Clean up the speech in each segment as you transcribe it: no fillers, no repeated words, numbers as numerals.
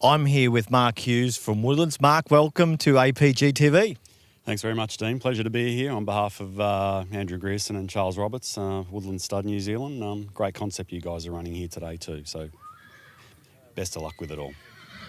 I'm here with Mark Hughes from Woodlands. Mark, welcome to APG TV. Thanks very much, Dean. Pleasure to be here on behalf of Andrew Grierson and Charles Roberts, Woodlands Stud New Zealand. Great concept you guys are running here today too, so best of luck with it all.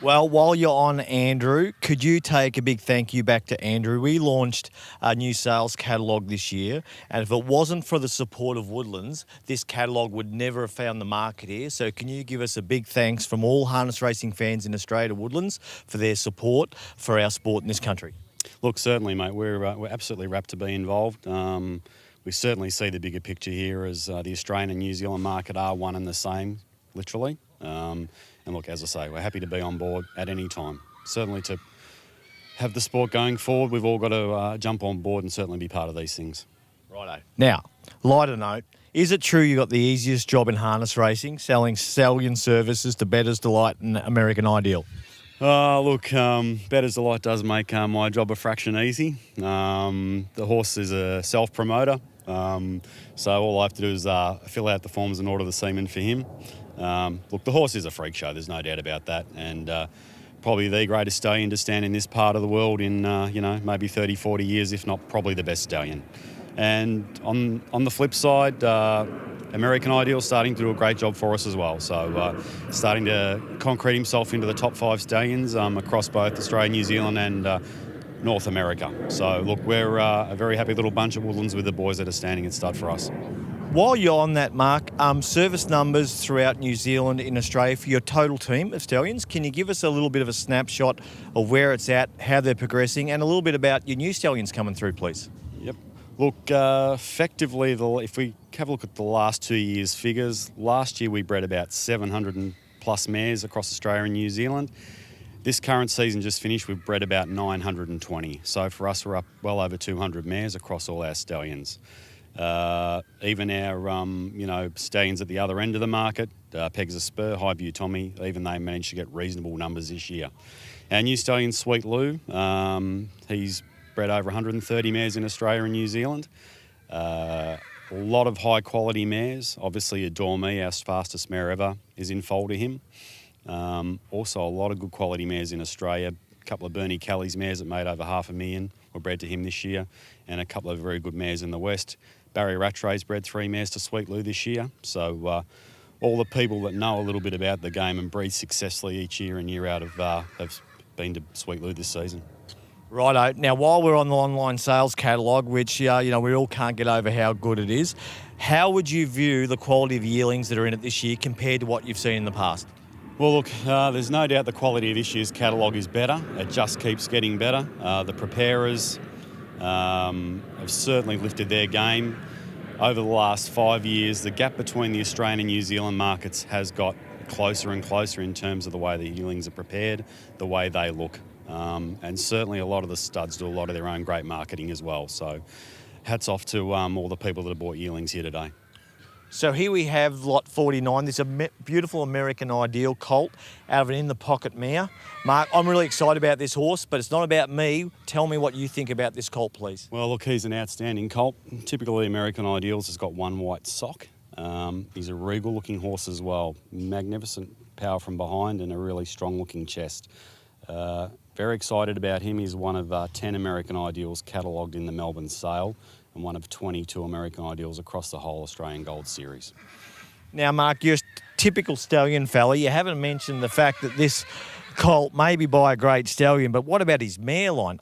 Well, while you're on, Andrew, could you take a big thank you back to Andrew? We launched a new sales catalogue this year, and if it wasn't for the support of Woodlands, this catalogue would never have found the market here. So can you give us a big thanks from all harness racing fans in Australia to Woodlands for their support for our sport in this country? Look, certainly, mate. We're absolutely rapt to be involved. We certainly see the bigger picture here as the Australian and New Zealand market are one and the same, literally. And look, as I say, we're happy to be on board at any time. Certainly to have the sport going forward, we've all got to jump on board and certainly be part of these things. Righto. Now, lighter note, is it true you got the easiest job in harness racing, selling stallion services to Bettor's Delight and American Ideal? Look, Bettor's Delight does make my job a fraction easy. The horse is a self-promoter, so all I have to do is fill out the forms and order the semen for him. Look, the horse is a freak show, there's no doubt about that, and probably the greatest stallion to stand in this part of the world in, maybe 30, 40 years, if not probably the best stallion. And on the flip side, American Ideal starting to do a great job for us as well. So starting to concrete himself into the top 5 stallions across both Australia, New Zealand and North America. So look, we're a very happy little bunch of Woodlands with the boys that are standing at stud for us. While you're on that, Mark, service numbers throughout New Zealand and Australia for your total team of stallions, can you give us a little bit of a snapshot of where it's at, how they're progressing, and a little bit about your new stallions coming through, please? Yep. Look, effectively, if we have a look at the last 2 years' figures, last year we bred about 700 and plus mares across Australia and New Zealand. This current season just finished, we've bred about 920. So for us, we're up well over 200 mares across all our stallions. Even our, stallions at the other end of the market, Pegs a Spur, Highview Tommy, even they managed to get reasonable numbers this year. Our new stallion, Sweet Lou, he's bred over 130 mares in Australia and New Zealand. A lot of high quality mares. Obviously Adore Me, our fastest mare ever, is in foal to him. Also a lot of good quality mares in Australia. A couple of Bernie Kelly's mares that made over $500,000 were bred to him this year, and a couple of very good mares in the West. Barry Rattray's bred 3 mares to Sweet Lou this year. So all the people that know a little bit about the game and breed successfully each year and year out have been to Sweet Lou this season. Righto. Now, while we're on the online sales catalogue, which, we all can't get over how good it is, how would you view the quality of yearlings that are in it this year compared to what you've seen in the past? Well, look, there's no doubt the quality of this year's catalogue is better. It just keeps getting better. The preparers have certainly lifted their game. Over the last 5 years, the gap between the Australian and New Zealand markets has got closer and closer in terms of the way the yearlings are prepared, the way they look. And certainly a lot of the studs do a lot of their own great marketing as well. So hats off to all the people that have bought yearlings here today. So here we have lot 49. This is a beautiful American Ideal colt out of an in-the-pocket mare. Mark, I'm really excited about this horse, but it's not about me. Tell me what you think about this colt, please. Well, look, he's an outstanding colt. Typically, American Ideals has got one white sock. He's a regal-looking horse as well. Magnificent power from behind and a really strong-looking chest. Very excited about him. He's one of 10 American Ideals catalogued in the Melbourne sale, and one of 22 American Ideals across the whole Australian Gold Series. Now, Mark, you're a typical stallion fella. You haven't mentioned the fact that this colt may be by a great stallion, but what about his mare line?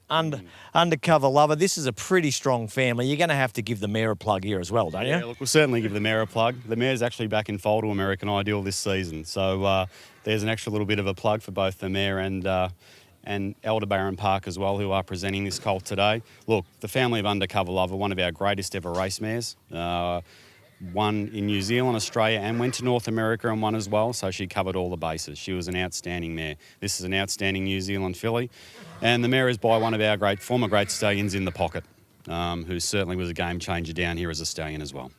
Undercover Lover, this is a pretty strong family. You're going to have to give the mare a plug here as well, don't you? Yeah, look, we'll certainly give the mare a plug. The mare's actually back in foal to American Ideal this season, so there's an extra little bit of a plug for both the mare and Aldebaran Park as well, who are presenting this colt today. Look, the family of Undercover Lover, one of our greatest ever race mares, won in New Zealand, Australia, and went to North America and won as well, so she covered all the bases. She was an outstanding mare. This is an outstanding New Zealand filly, and the mare is by one of our former great stallions in the pocket, who certainly was a game changer down here as a stallion as well.